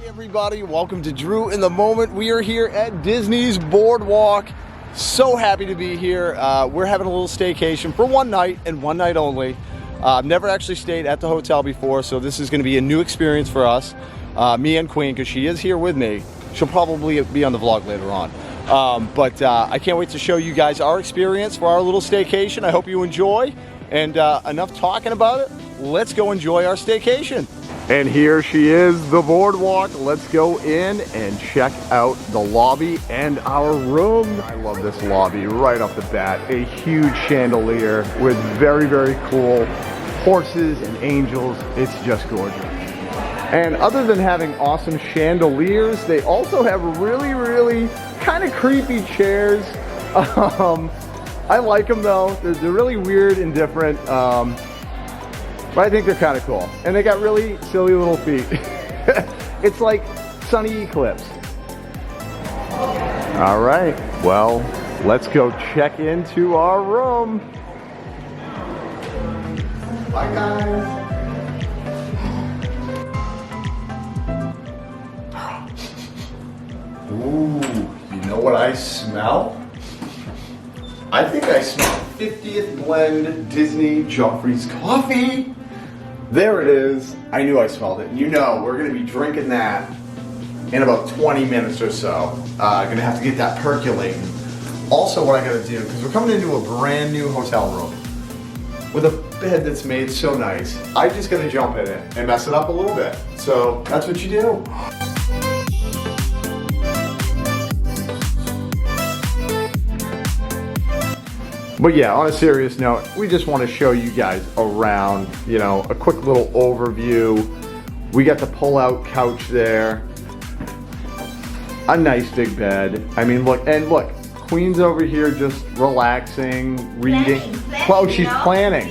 Everybody, welcome to Drew in the Moment. We are here at Disney's Boardwalk. So happy to be here. We're having a little staycation for one night and one night only. I've never actually stayed at the hotel before, so this is going to be a new experience for us. Me and Queen, because she is here with me. She'll probably be on the vlog later on. But I can't wait to show you guys our experience for our little staycation. I hope you enjoy. And enough talking about it. Let's go enjoy our staycation. And here she is, the Boardwalk. Let's go in and check out the lobby and our room. I love this lobby right off the bat. A huge chandelier with very, very cool horses and angels. It's just gorgeous. And other than having awesome chandeliers, they also have really, really kind of creepy chairs. I like them though. They're really weird and different. But I think they're kind of cool. And they got really silly little feet. It's like Sunny Eclipse. All right, well, let's go check into our room. Bye, guys. Ooh, you know what I smell? I think I smell 50th blend Disney Joffrey's coffee. There it is. I knew I smelled it. You know, we're gonna be drinking that in about 20 minutes or so. Gonna have to get that percolating. Also, what I gotta do, because we're coming into a brand new hotel room with a bed that's made so nice, I just gotta jump in it and mess it up a little bit. So that's what you do. But yeah, on a serious note, we just want to show you guys around, you know, a quick little overview. We got the pull-out couch there. A nice big bed. I mean, look, and look, Queen's over here just relaxing, reading. Oh, she's planning.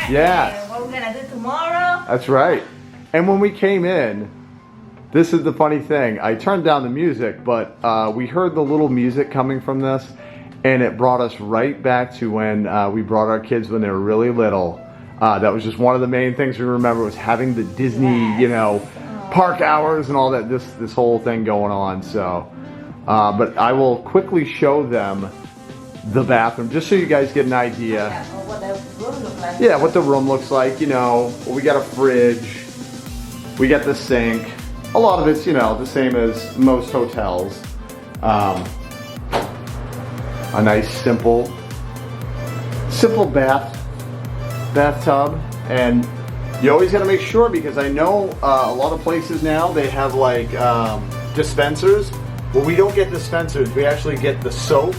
Yes. What we're gonna do tomorrow. That's right. And when we came in, this is the funny thing. I turned down the music, but we heard the little music coming from this. And it brought us right back to when we brought our kids when they were really little. That was just one of the main things we remember was having the Disney, you know, park hours and all that, this whole thing going on. So, but I will quickly show them the bathroom just so you guys get an idea. Yeah, what the room looks like. Yeah, what the room looks like. You know, we got a fridge, we got the sink. A lot of it's, you know, the same as most hotels. A nice simple bathtub, and you always got to make sure, because I know a lot of places now they have like dispensers. Well, we don't get dispensers. We actually get the soap.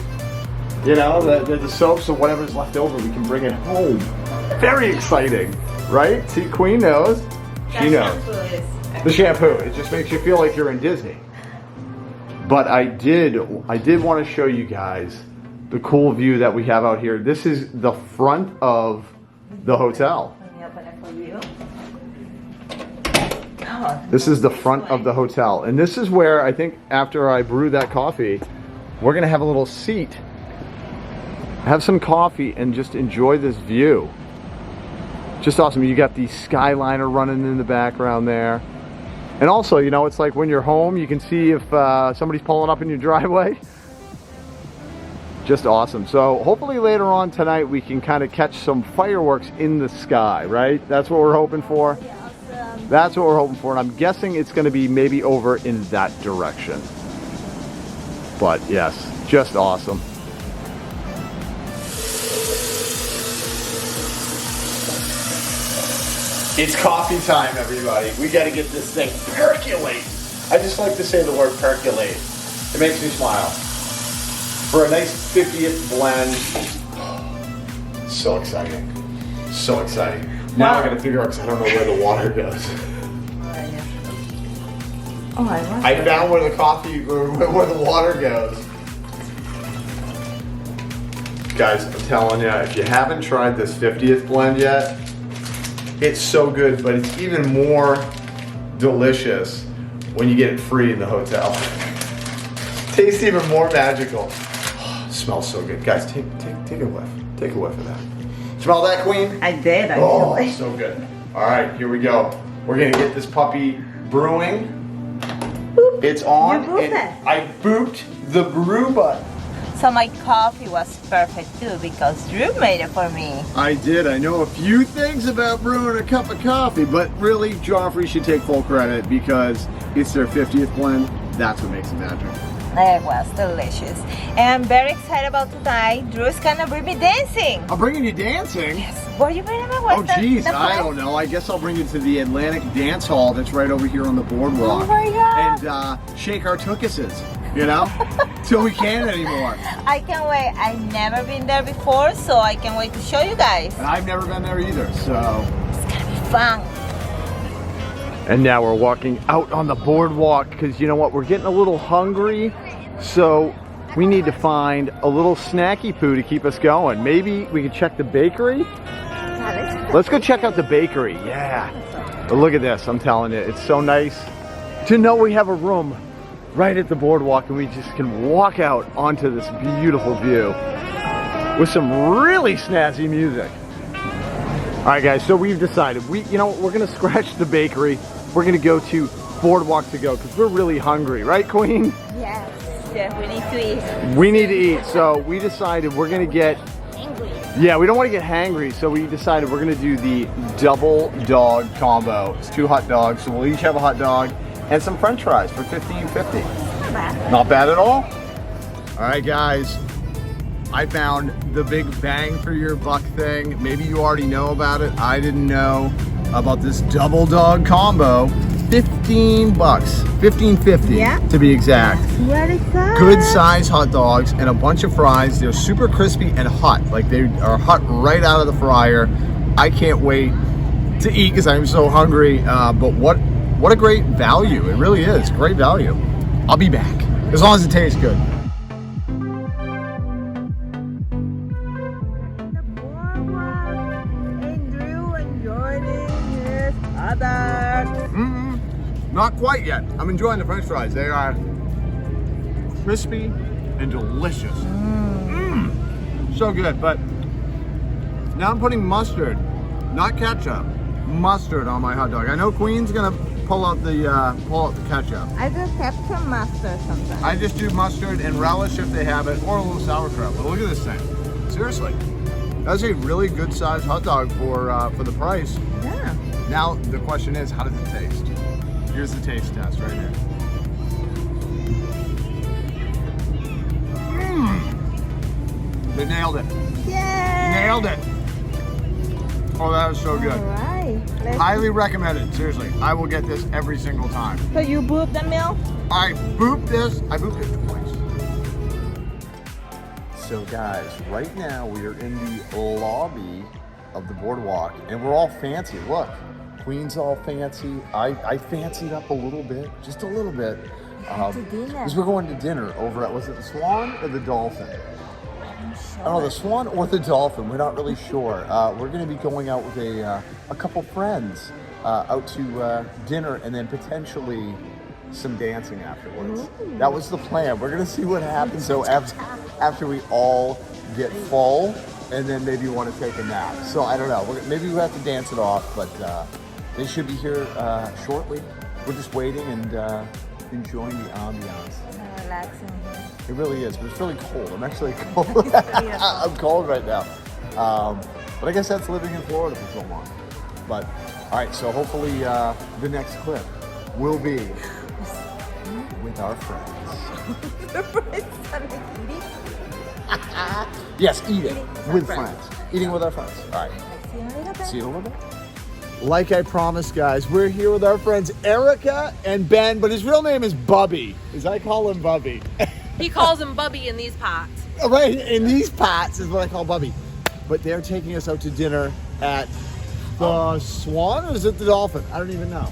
You know, the soap, so whatever's left over, we can bring it home. Very exciting, right? See, Queen knows. She knows. The shampoo. It just makes you feel like you're in Disney. But I did want to show you guys the cool view that we have out here. This is the front of the hotel. Let me open it for you. This is the front of the hotel. And this is where I think after I brew that coffee, we're gonna have a little seat, have some coffee, and just enjoy this view. Just awesome. You got the Skyliner running in the background there. And also, you know, it's like when you're home, you can see if somebody's pulling up in your driveway. Just awesome. So hopefully later on tonight we can kind of catch some fireworks in the sky, right? That's what we're hoping for. Awesome. That's what we're hoping for. And I'm guessing it's going to be maybe over in that direction. But yes, just awesome. It's coffee time, everybody. We got to get this thing percolate. I just like to say the word percolate. It makes me smile. For a nice 50th blend. So exciting. So exciting. Now I gotta figure out, because I don't know where the water goes. Oh, I found where the coffee, where the water goes. Guys, I'm telling you, if you haven't tried this 50th blend yet, it's so good, but it's even more delicious when you get it free in the hotel. Tastes even more magical. Smells so good. Guys, take a whiff. Take a whiff of that. Smell that, Queen? I did, actually. Oh, so good. All right, here we go. We're gonna get this puppy brewing. It's on. You booped and it. I booped the brew button. So my coffee was perfect too because Drew made it for me. I did. I know a few things about brewing a cup of coffee, but really, Joffrey should take full credit because it's their 50th blend. That's what makes it magic. It was delicious. And I'm very excited about tonight. Drew's gonna bring me dancing. I'm bringing you dancing. Yes. Where you bringing me? Oh, geez, I don't know. I guess I'll bring you to the Atlantic Dance Hall that's right over here on the boardwalk. Oh my God. And shake our tookuses, you know, till we can't anymore. I can't wait. I've never been there before, so I can't wait to show you guys. And I've never been there either, so. It's gonna be fun. And now we're walking out on the boardwalk because you know what? We're getting a little hungry, so we need to find a little snacky poo to keep us going. Maybe we could check the bakery? Let's go check out the bakery, yeah. But look at this, I'm telling you, it's so nice to know we have a room right at the boardwalk and we just can walk out onto this beautiful view with some really snazzy music. All right, guys, so we've decided, we're gonna scratch the bakery. We're gonna go to Boardwalk to go because we're really hungry, right, Queen? Yes. Yeah, we need to eat. We need to eat, so we decided we're gonna get Yeah, we don't want to get hangry, so we decided we're going to do the double dog combo. It's 2 hot dogs, so we'll each have a hot dog and some french fries for $15.50. Not bad. Not bad at all. All right, guys. I found the big bang for your buck thing. Maybe you already know about it. I didn't know about this double dog combo. $15, $15.50 to be exact. Very good. Good size hot dogs and a bunch of fries. They're super crispy and hot. Like they are hot right out of the fryer. I can't wait to eat because I'm so hungry. But what a great value. It really is. Great value. I'll be back. As long as it tastes good. Not quite yet. I'm enjoying the french fries. They are crispy and delicious. So good, but now I'm putting mustard, not ketchup, mustard on my hot dog. I know Queen's gonna pull out the ketchup. I just have some mustard sometimes. I just do mustard and relish if they have it, or a little sauerkraut. But look at this thing. Seriously, that's a really good sized hot dog for the price. Yeah. Now the question is, how does it taste? Here's the taste test right here. They nailed it. Yay! Nailed it. Oh, that was so good. All right. Highly recommended. Seriously, I will get this every single time. So you boop the meal? I booped this. I booped it twice. So guys, right now we are in the lobby of the boardwalk, and we're all fancy. Look. Queen's all fancy. I fancied up a little bit, just a little bit. Because we're going to dinner over at, was it the Swan or the Dolphin? I don't know, the Swan or the Dolphin, we're not really sure. We're gonna be going out with a couple friends out to dinner and then potentially some dancing afterwards. That was the plan. We're gonna see what happens though after we all get full and then maybe want to take a nap. So I don't know, maybe we have to dance it off, but they should be here shortly. We're just waiting and enjoying the ambiance. Relaxing here. It really is, but it's really cold. I'm actually cold. I'm cold right now. But I guess that's living in Florida for so long. But, all right, so hopefully the next clip will be with our friends. Yes, eating with friends. Eating with our friends. All right. See you in a little bit. Like I promised, guys, we're here with our friends Erica and Ben, but his real name is Bubby, as I call him Bubby. He calls him Bubby in these pots. Right, in these pots is what I call Bubby. But they're taking us out to dinner at the Swan, or is it the Dolphin? I don't even know.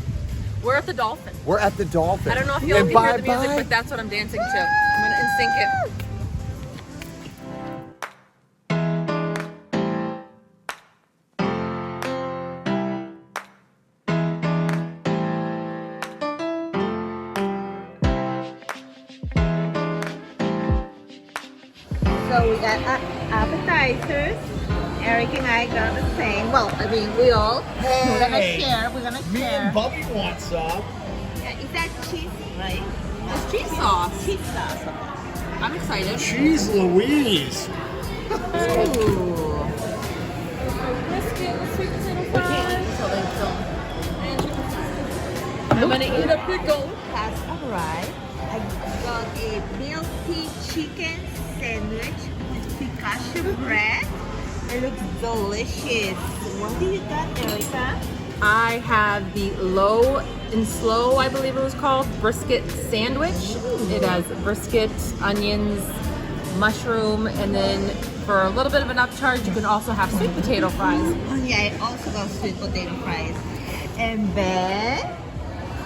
We're at the Dolphin. We're at the Dolphin. I don't know if you'll hear the music, but that's what I'm dancing to. I'm gonna NSYNC it. So we got appetizers. Eric and I got the same. Well, I mean, we all. We're gonna share. We're gonna Me share. and Bubby want some. Yeah, is that cheesy? Right? It's cheese sauce. Cheese sauce. I'm excited. Cheese Louise. Ooh. Brisket with sweet potato fries. I'm gonna eat a pickle. Has arrived. I got a milky chicken sandwich with pistache bread. It looks delicious. What do you got, Erica? I have the low and slow, I believe it was called, brisket sandwich. It has brisket, onions, mushroom, and then for a little bit of an upcharge, you can also have sweet potato fries. Oh yeah, I also got sweet potato fries. And Ben,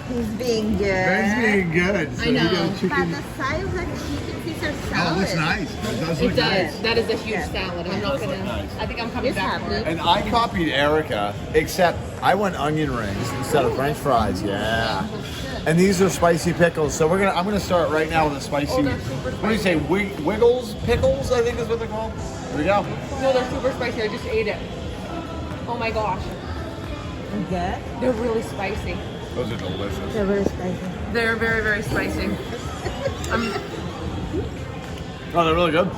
he's being good. Ben's being good. So I know. he got But chicken. the size of that chicken Caesar Oh, salad. it looks nice. It does It look does. nice. That is a huge salad. I'm not gonna. nice. I think I'm coming It's back for it. And I copied Erica, except I went onion rings instead of French fries. Yeah. And these are spicy pickles. So I'm gonna start right now with a spicy. Oh, they're super What do you say? Wiggles pickles, I think is what they're called. Here we go. No, they're super spicy. I just ate it. Oh my gosh, Good. they're really spicy. Those are delicious. They're very spicy. They're very, very spicy. Oh, they're really good.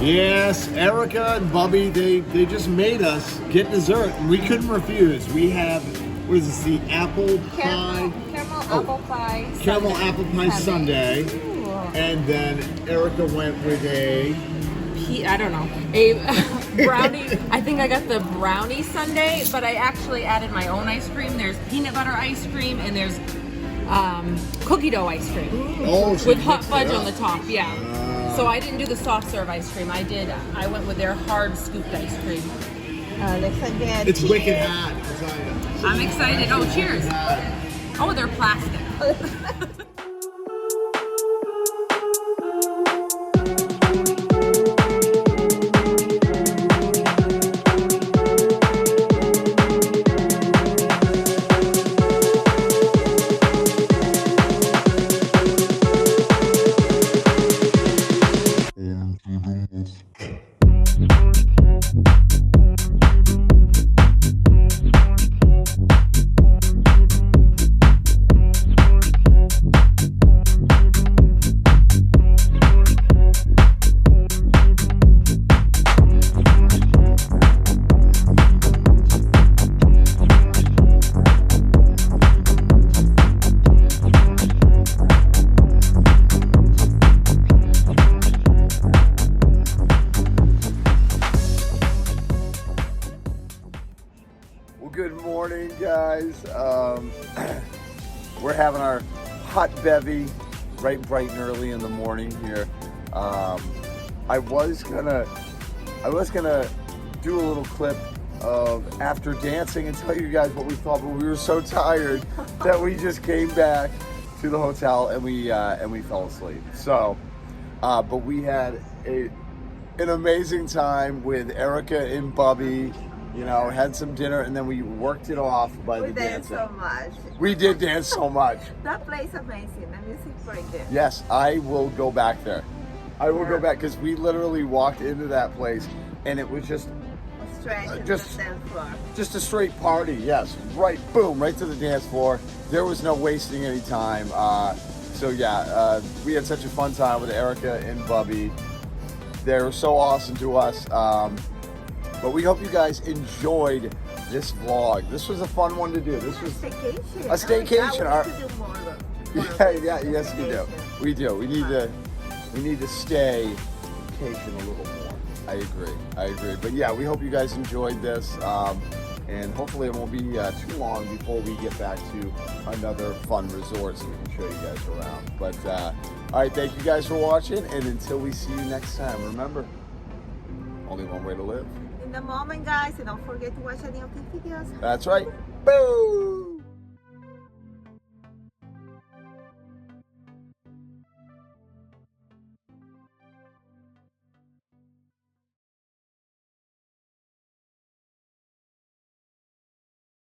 Yes, Erica and Bubby, they just made us get dessert, and we couldn't refuse. We have, what is this, the apple pie? Caramel Oh. apple pie. Caramel sundae. apple pie sundae. Ooh. And then Erica went with a, I don't know, a brownie. I think I got the brownie sundae, but I actually added my own ice cream. There's peanut butter ice cream and there's cookie dough ice cream so with you hot mixed it fudge up. on the top. Yeah. So I didn't do the soft serve ice cream. I went with their hard scooped ice cream. Let's get It's cheers. wicked hot, I'll tell you. I'm excited. Oh, cheers. Oh, they're plastic. Good morning, guys. We're having our hot bevy right bright and early in the morning here. I was gonna do a little clip of after dancing and tell you guys what we thought, but we were so tired that we just came back to the hotel and we fell asleep. So, but we had an amazing time with Erica and Bubby. You know, had some dinner, and then we worked it off by the dancing. We danced so much. We did dance so much. That place is amazing. The music very good. Yes, I will go back there. I will go back because we literally walked into that place, and it was just Just dance floor. just a straight party. Yes, right, boom, right to the dance floor. There was no wasting any time. So yeah, we had such a fun time with Erica and Bubby. They were so awesome to us. But we hope you guys enjoyed this vlog. This was a fun one to do. This was Staycation. a staycation. I want to do more. Yes, we do. We do. We need to stay vacation a little more. I agree. But yeah, we hope you guys enjoyed this. And hopefully it won't be too long before we get back to another fun resort so we can show you guys around. But all right, thank you guys for watching, and until we see you next time, remember, only one way to live. In the moment, guys, and don't forget to watch any of these videos. That's right. Boom!